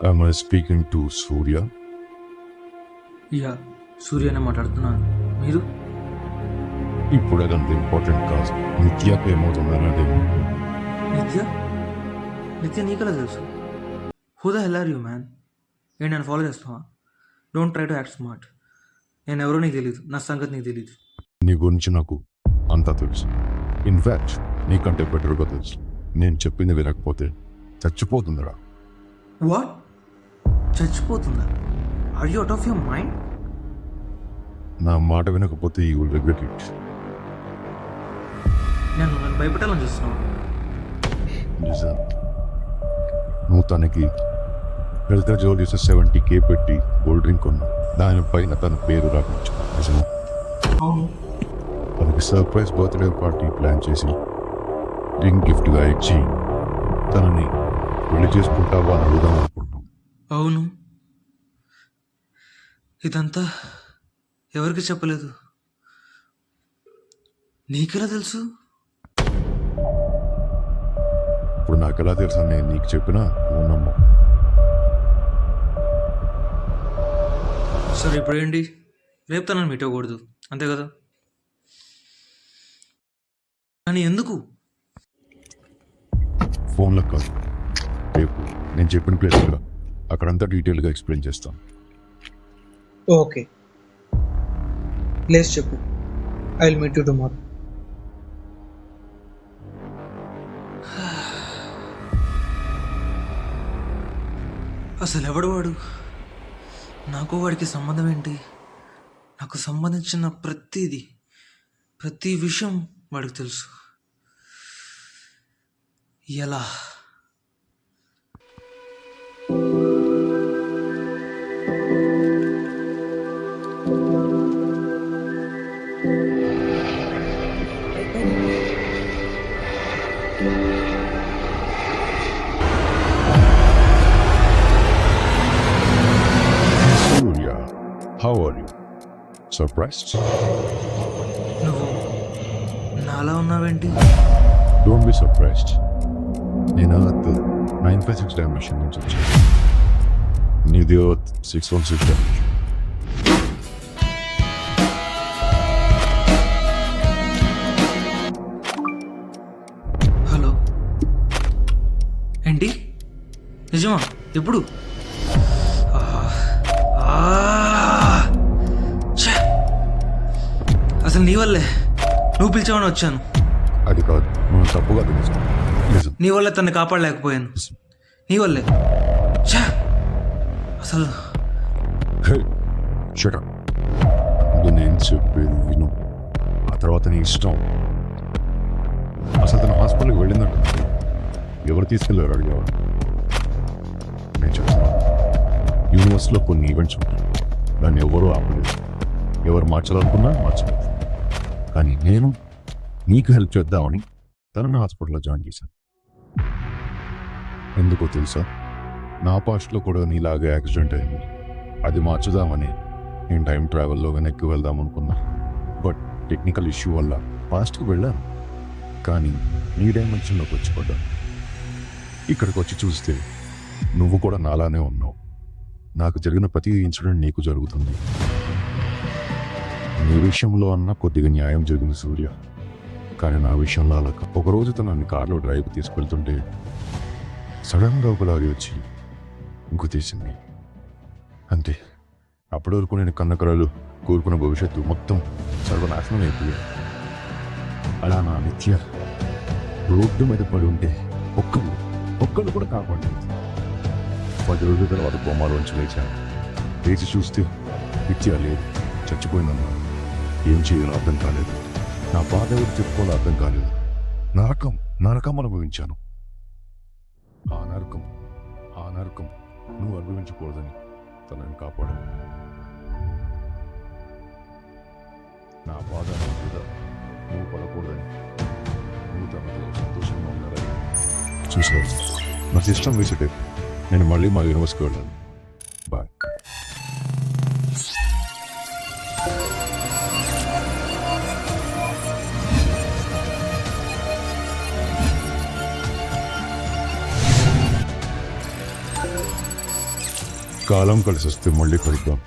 Am I speaking to Surya? Yeah సూర్యనే మాట్లాడుతున్నాను. మీరు? ఇప్పుడు అదంత ఇంపార్టెంట్ కాదు. నిత్యాకి ఏమవుతుందన్నది. నిత్య? నిత్య నీకలా తెలుసు? Who the hell are you man? నేను నన్ను ఫాలో చేస్తావా? Don't try to act smart. నేను ఎవరో నీకు తెలియదు, నా సంగతి నీకు తెలియదు. నీ గురించి నాకు అంతా తెలుసు. ఇన్ఫ్యాక్ట్ నీకంటే బెటర్గా తెలుసు. నేను చెప్పింది వినకపోతే చచ్చిపోతుందిరా. వాట్? చచ్చిపోతుందా? Are you out of your mind? నా మాట వినకపోతే యూ విల్ రిగ్రెట్ ఇట్. నన్ను భయపెట్టాలని చూస్తున్నావు. నిజం. నువ్వు తనకి హెల్త్ జోలీస్ 70K పెట్టి కూల్ డ్రింక్ కొన్నా. దానిపైన తన పేరు రాపించు. నిజమా? అవును. తనకి సర్ప్రైజ్ బర్త్డే పార్టీ ప్లాన్ చేసి డ్రింక్ గిఫ్ట్గా ఇచ్చి తనని పెళ్లి చేసుకుంటావా అని అడుగుదాం అనుకుంటున్నాం. అవును. ఇదంతా ఎవరికి చెప్పలేదు. నీకెలా తెలుసు? ఇప్పుడు నాకు ఎలా తెలుసు నేను నీకు చెప్పినా నువ్వు నమ్మవు. సరే ఇప్పుడు ఏంటి? రేపు తనని మీట్ అవ్వకూడదు అంతే కదా? కానీ ఎందుకు? ఫోన్లో కాదు, రేపు నేను చెప్పిన ప్లేస్లో అక్కడంతా డీటెయిల్గా ఎక్స్ప్లెయిన్ చేస్తాను. ఓకే, ప్లేస్ చెప్పు. I will meet you tomorrow. అసలు ఎవడు వాడు? నాకు వాడికి సంబంధం ఏంటి? నాకు సంబంధించిన ప్రతి విషయం వాడికి తెలుసు. ఎలా? Surya, how are you? Surprised? నువ్వు నాలా ఉన్నావేంటి? Don't be surprised. నేను అర్త్ 956 డైమెన్షన్ నుంచి వచ్చాను. నీది అర్త్ 616 డైమెన్షన్. హలో, ఏంటి? నిజమా? ఎప్పుడు? ఛే! అసలు నీ వల్లే. నువ్వు పిలిచావని వచ్చాను. అది కాదు, నువ్వు తప్పుగా తెలుసు. నిజం. నీ వల్లే తన్ని కాపాడలేకపోయాను. నీ వల్లే. ఛే! అసలు Hey, shut up. ముందు నేను చెప్పేది విను, ఆ తర్వాత నీ ఇష్టం. అసలు తన హాస్పిటల్కి వెళ్ళిందంట. ఎవరు తీసుకెళ్ళారు అడిగేవాడు. నేను చెప్తాను, యూనివర్స్లో కొన్ని ఈవెంట్స్ ఉంటాయి, దాన్ని ఎవరూ ఆపలేదు. ఎవరు మార్చాలనుకున్నా మార్చలేదు. కానీ నేను నీకు హెల్ప్ చేద్దామని తనని హాస్పిటల్లో జాయిన్ చేశాను. ఎందుకో తెలుసా? నా పాస్ట్లో కూడా నీలాగే యాక్సిడెంట్ అయింది. అది మార్చుదామని నేను టైం ట్రావెల్లో వెనక్కి వెళ్దాం అనుకున్నా. బట్ టెక్నికల్ ఇష్యూ వల్ల పాస్ట్కి వెళ్ళాను. కానీ నీ డైమెన్షన్లోకి వచ్చి పడ్డాను. ఇక్కడికి వచ్చి చూస్తే నువ్వు కూడా నాలానే ఉన్నావు. నాకు జరిగిన ప్రతి ఇన్సిడెంట్ నీకు జరుగుతుంది. నీ విషయంలో అన్న కొద్దిగా న్యాయం జరిగింది సూర్య, కానీ నా విషయంలో అలా కాదు. ఒకరోజు తనని కార్లో డ్రైవ్ తీసుకెళ్తుంటే సడన్గా ఒక లారీ వచ్చి గుద్దేసింది. అంతే. అప్పటి వరకు నేను కన్నకరాలు కోరుకున్న భవిష్యత్తు మొత్తం సర్వనాశనం అయిపోయాయి. అలా నా నిత్య రోడ్డు మీద పడి ఉంటే ఒక్కళ్ళు కూడా కాపాడలేదు. 10 రోజుల తర్వాత బొమ్మలోంచి లేచాను. లేచి చూస్తే నిత్య లేదు, చచ్చిపోయిందన్నా. ఏం చేయాలో అర్థం కాలేదు. నా బాధ ఎవరు చెప్పుకోవాలో అర్థం కాలేదు. నరకం అనుభవించాను. ఆ నరకం నువ్వు అనుభవించకూడదని తనని కాపాడాను. నా బాధ నువ్వు పడకూడదని నువ్వు తనతో సంతోషంగా ఉండాలని చూసావు. నా సిస్టమ్ విసిట్ నేను మళ్ళీ మా యూనివర్సిటీకి వెళ్ళాను. బాయ్. కాలం కలిసి వస్తే మళ్ళీ కలుద్దాం.